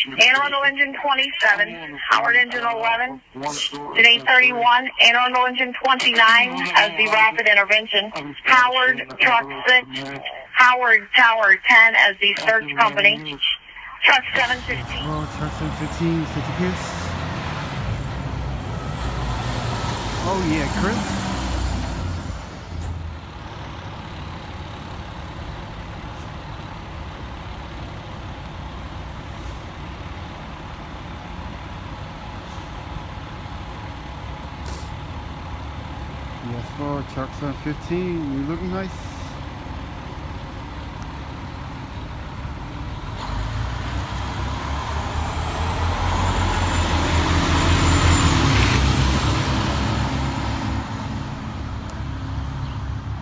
Anne Arundel engine 27, Howard engine 11, Janae 31, Anne Arundel engine 29 as the rapid intervention, Howard truck 6, Howard tower 10 as the search company, truck 715. Oh, truck 715, 50 Chris. Oh yeah, Chris. Yes, Lord, truck 715, you looking nice.